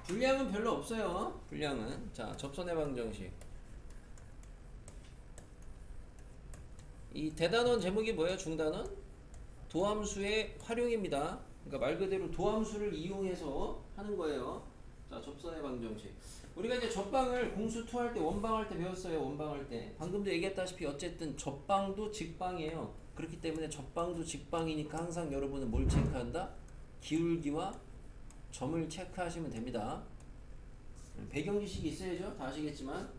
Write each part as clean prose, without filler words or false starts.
분량은 별로 없어요. 분량은. 자, 접선의 방정식. 이 대단원 제목이 뭐예요? 중단원? 도함수의 활용입니다. 그러니까 말 그대로 도함수를 이용해서 하는 거예요. 자, 접선의 방정식. 우리가 이제 접방을 공수2 할 때, 원방 할 때 배웠어요. 원방 할 때. 방금도 얘기했다시피 어쨌든 접방도 직방이에요. 그렇기 때문에 접방도 직방이니까 항상 여러분은 뭘 체크한다? 기울기와 점을 체크하시면 됩니다. 배경 지식이 있어야죠. 다 아시겠지만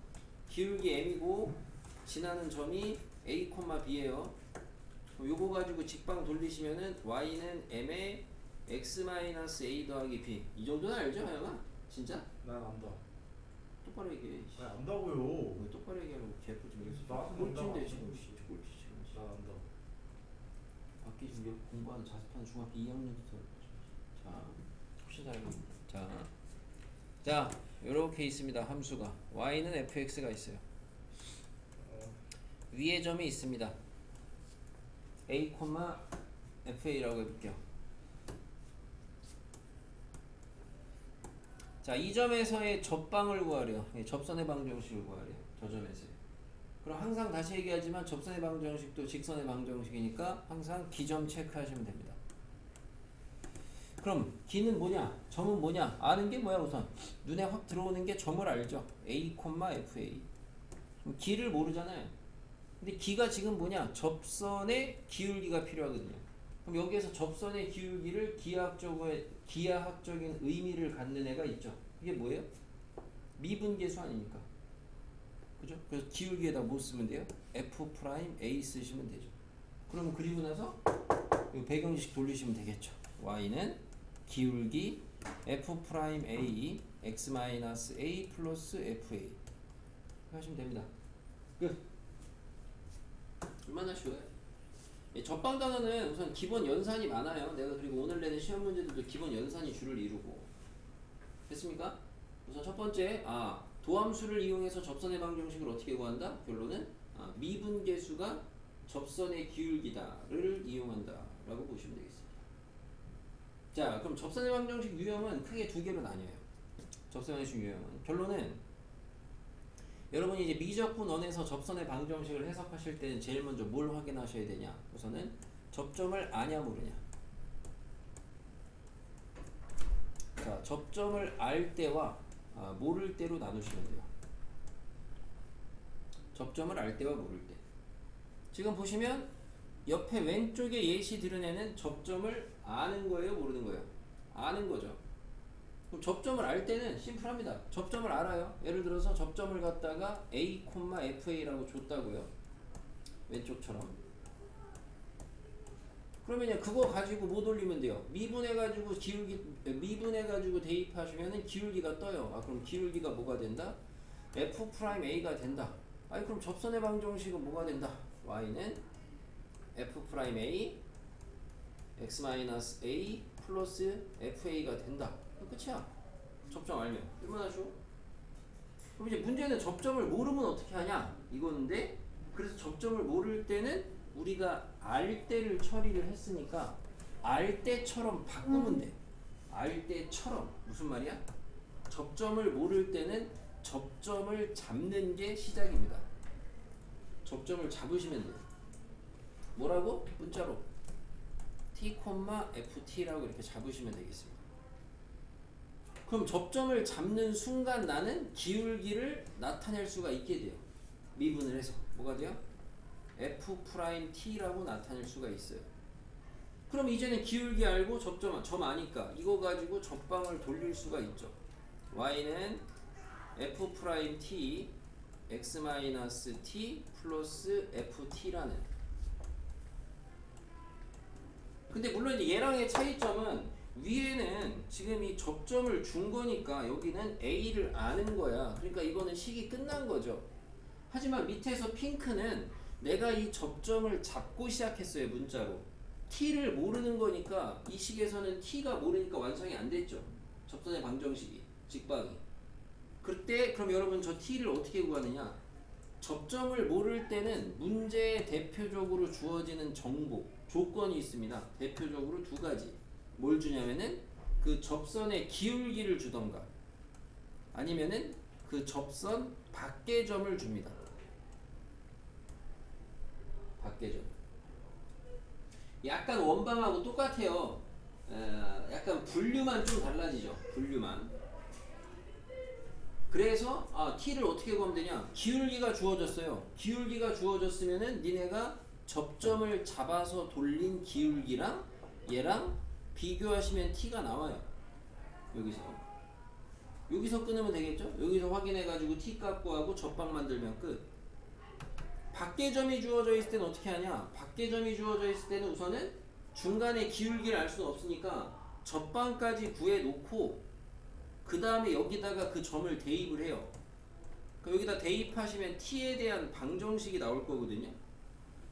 기울기 m이고 지나는 점이 a, b예요. 요거 가지고 직방 돌리시면은 y는 m에 x-a 더하기 b. 이 정도는 알죠, 하영아? 진짜? 난 안다. 똑바로 얘기해. 아니 안다고요. 왜 똑바로 얘기하고 개뿔 좀 해서. 나는 꼴찌인데 안다고. 지금 꼴찌 지금. 난 안다. 밖에 지금 공부하는 자습하는 중학교 2학년부터. 자, 혹시 잘 자, 요렇게 있습니다. 함수가 y는 fx가 있어요. 위에 점이 있습니다. a, fa라고 해볼게요. 자, 이 점에서의 접방을 구하려. 접선의 방정식을 구하려. 저 점에서요. 그럼 항상 다시 얘기하지만 접선의 방정식도 직선의 방정식이니까 항상 기점 체크하시면 됩니다. 그럼 기는 뭐냐? 점은 뭐냐? 아는 게 뭐야 우선? 눈에 확 들어오는 게 점을 알죠. a, fa. 그럼 기를 모르잖아요. 근데 기가 지금 뭐냐? 접선의 기울기가 필요하거든요. 그럼 여기에서 접선의 기울기를 기하학적인 의미를 갖는 애가 있죠. 이게 뭐예요? 미분계수 아닙니까? 그죠? 그래서 기울기에다 뭐 쓰면 돼요? F'A 쓰시면 되죠. 그러면 그리고 나서 이 배경식 돌리시면 되겠죠. Y는 기울기 F'A x-a 플러스 FA 하시면 됩니다. 끝. 얼마나 쉬워요? 접방 단어는 우선 기본 연산이 많아요. 내가 그리고 오늘 내는 시험 문제들도 기본 연산이 주를 이루고. 됐습니까? 우선 첫 번째, 도함수를 이용해서 접선의 방정식을 어떻게 구한다? 결론은 미분계수가 접선의 기울기다를 이용한다 라고 보시면 되겠습니다. 자, 그럼 접선의 방정식 유형은 크게 두 개로 나뉘어요. 접선의 방정식 유형은 결론은 여러분이 이제 미적분 원에서 접선의 방정식을 해석하실 때는 제일 먼저 뭘 확인하셔야 되냐? 우선은 접점을 아냐 모르냐. 자, 접점을 알 때와 모를 때로 나누시면 돼요. 접점을 알 때와 모를 때. 지금 보시면 옆에 왼쪽에 예시 들은 애는 접점을 아는 거예요, 모르는 거예요? 아는 거죠. 그럼 접점을 알 때는 심플합니다. 접점을 알아요. 예를 들어서 접점을 갖다가 a, fa라고 줬다고요. 왼쪽처럼. 그러면 그거 가지고 못 올리면 돼요. 미분해가지고 미분해가지고 대입하시면은 기울기가 떠요. 그럼 기울기가 뭐가 된다? F'A가 된다. 그럼 접선의 방정식은 뭐가 된다? Y는 F'A x-a 플러스 FA가 된다. 끝이야. 접점 알면. 얼마나 쉬워? 그럼 이제 문제는 접점을 모르면 어떻게 하냐? 이거인데, 그래서 접점을 모를 때는 우리가 알 때를 처리를 했으니까 알 때처럼 바꾸면 돼. 알 때처럼. 무슨 말이야? 접점을 모를 때는 접점을 잡는 게 시작입니다. 접점을 잡으시면 돼요. 뭐라고? 문자로 t, ft라고 이렇게 잡으시면 되겠습니다. 그럼 접점을 잡는 순간 나는 기울기를 나타낼 수가 있게 돼요. 미분을 해서. 뭐가 돼요? F'T라고 나타낼 수가 있어요. 그럼 이제는 기울기 알고 점 아니까 이거 가지고 접방을 돌릴 수가 있죠. Y는 F'T x-t 플러스 ft라는. 근데 물론 이제 얘랑의 차이점은 위에는 지금 이 접점을 준 거니까 여기는 A를 아는 거야. 그러니까 이거는 식이 끝난 거죠. 하지만 밑에서 핑크는 내가 이 접점을 잡고 시작했어요. 문자로. T를 모르는 거니까 이 식에서는 T가 모르니까 완성이 안 됐죠. 접선의 방정식이. 직방이. 그때 그럼 여러분 저 T를 어떻게 구하느냐? 접점을 모를 때는 문제에 대표적으로 주어지는 정보, 조건이 있습니다. 대표적으로 두 가지. 뭘 주냐면은 그 접선의 기울기를 주던가 아니면은 그 접선 밖의 점을 줍니다. 밖의 점. 약간 원방하고 똑같아요. 약간 분류만 좀 달라지죠. 분류만. 그래서 t를 어떻게 구하면 되냐? 기울기가 주어졌어요. 기울기가 주어졌으면은 니네가 접점을 잡아서 돌린 기울기랑 얘랑 비교하시면 t가 나와요. 여기서 끊으면 되겠죠? 여기서 확인해가지고 t 값 구하고 접방 만들면 끝. 밖의 점이 주어져 있을 때는 어떻게 하냐? 밖의 점이 주어져 있을 때는 우선은 중간에 기울기를 알 수는 없으니까 접방까지 구해놓고 그 다음에 여기다가 그 점을 대입을 해요. 여기다 대입하시면 t에 대한 방정식이 나올 거거든요.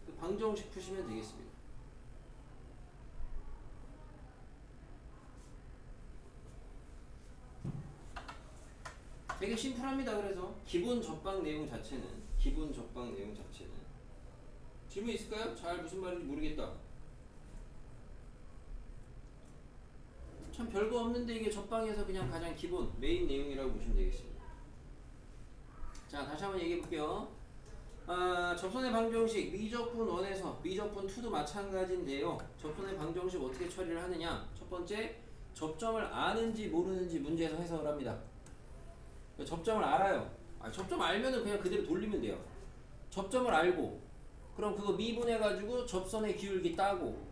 그 방정식 푸시면 되겠습니다. 되게 심플합니다. 그래서 기본 접방 내용 자체는 질문 있을까요? 잘 무슨 말인지 모르겠다. 참 별거 없는데 이게 접방에서 그냥 가장 기본 메인 내용이라고 보시면 되겠습니다. 자, 다시 한번 얘기해 볼게요. 접선의 방정식 미적분 1에서 미적분 2도 마찬가지인데요. 접선의 방정식 어떻게 처리를 하느냐? 첫 번째, 접점을 아는지 모르는지 문제에서 해석을 합니다. 접점을 알아요. 접점 알면은 그냥 그대로 돌리면 돼요. 접점을 알고 그럼 그거 미분해가지고 접선의 기울기 따고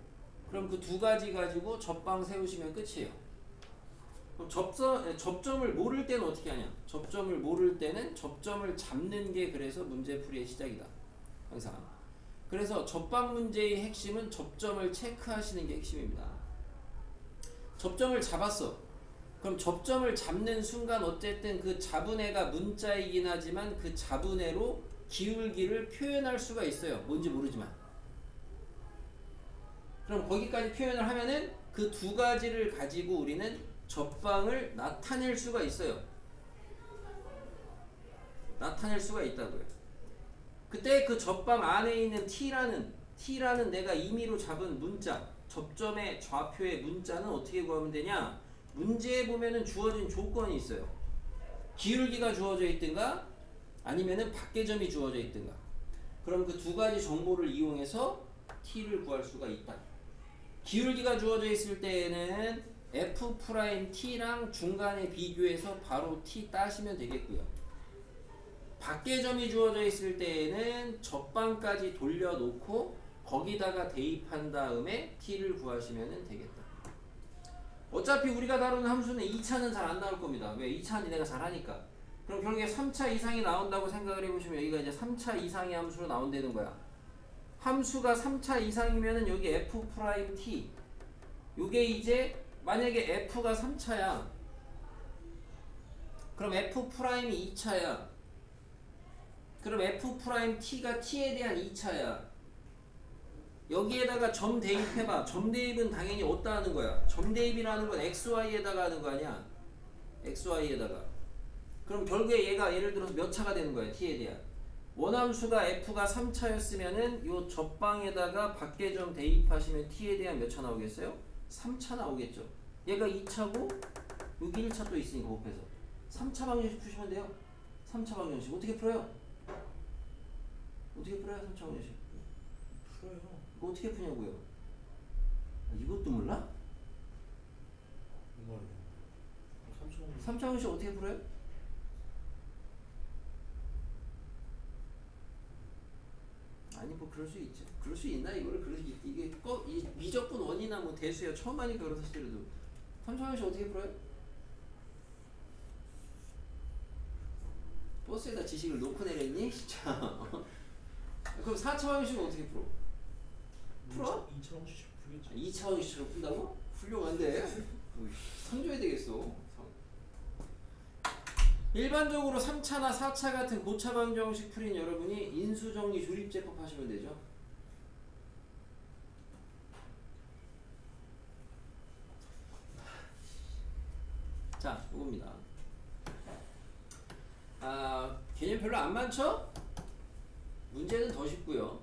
그럼 그 두 가지 가지고 접방 세우시면 끝이에요. 그럼 접점을 모를 때는 어떻게 하냐? 접점을 모를 때는 접점을 잡는 게 그래서 문제풀이의 시작이다. 항상. 그래서 접방 문제의 핵심은 접점을 체크하시는 게 핵심입니다. 접점을 잡았어. 그럼 접점을 잡는 순간 어쨌든 그 잡은 애가 문자이긴 하지만 그 잡은 애로 기울기를 표현할 수가 있어요. 뭔지 모르지만. 그럼 거기까지 표현을 하면은 그 두 가지를 가지고 우리는 접방을 나타낼 수가 있어요. 나타낼 수가 있다고요. 그때 그 접방 안에 있는 t라는 내가 임의로 잡은 문자, 접점의 좌표의 문자는 어떻게 구하면 되냐? 문제에 보면은 주어진 조건이 있어요. 기울기가 주어져 있든가 아니면은 밖의 점이 주어져 있든가. 그럼 그 두 가지 정보를 이용해서 t를 구할 수가 있다. 기울기가 주어져 있을 때에는 f't랑 중간에 비교해서 바로 t 따시면 되겠고요. 밖의 점이 주어져 있을 때에는 접방까지 돌려놓고 거기다가 대입한 다음에 t를 구하시면 되겠다. 어차피 우리가 다루는 함수는 2차는 잘 안 나올 겁니다. 왜? 2차는 내가 잘하니까. 그럼 결국에 3차 이상이 나온다고 생각을 해보시면 여기가 이제 3차 이상의 함수로 나온다는 거야. 함수가 3차 이상이면은 여기 f't 요게 이제 만약에 f가 3차야 그럼 f'이 2차야. 그럼 f't가 t에 대한 2차야. 여기에다가 점 대입해봐. 점 대입은 당연히 어디다 하는 거야? 점 대입이라는 건 xy에다가 하는 거 아니야? xy에다가. 그럼 결국에 얘가 예를 들어서 몇 차가 되는 거야? t에 대한. 원함수가 f가 3차였으면은 요 접방에다가 밖의 점 대입하시면 t에 대한 몇 차 나오겠어요? 3차 나오겠죠. 얘가 2차고 여기 1차 또 있으니까 곱해서 3차 방정식 푸시면 돼요. 3차 방정식 어떻게 풀어요? 3차 방정식 풀어요. 이거 어떻게 푸냐고요? 이것도 몰라? 뭔 말이야? 3차 방정식 어떻게 풀어요? 아니 뭐 그럴 수 있죠. 그럴 수 있나 이거를 이게 꼭 이 미적분 원이나 뭐 대수야 처음 하니까 그렇다 치더라도 3차 방정식 어떻게 풀어요? 버스에다 지식을 놓고 내렸니? 진짜. 그럼 4차 방정식은 어떻게 풀어? 풀어? 2차 방정식 풀겠지. 2차 방정식으로 푼다고? 훌륭한데? 상 줘야 되겠어. 일반적으로 3차나 4차 같은 고차 방정식 풀인 여러분이 인수정리 조립제법 하시면 되죠. 자, 이겁니다. 개념 별로 안 많죠? 문제는 더 쉽고요.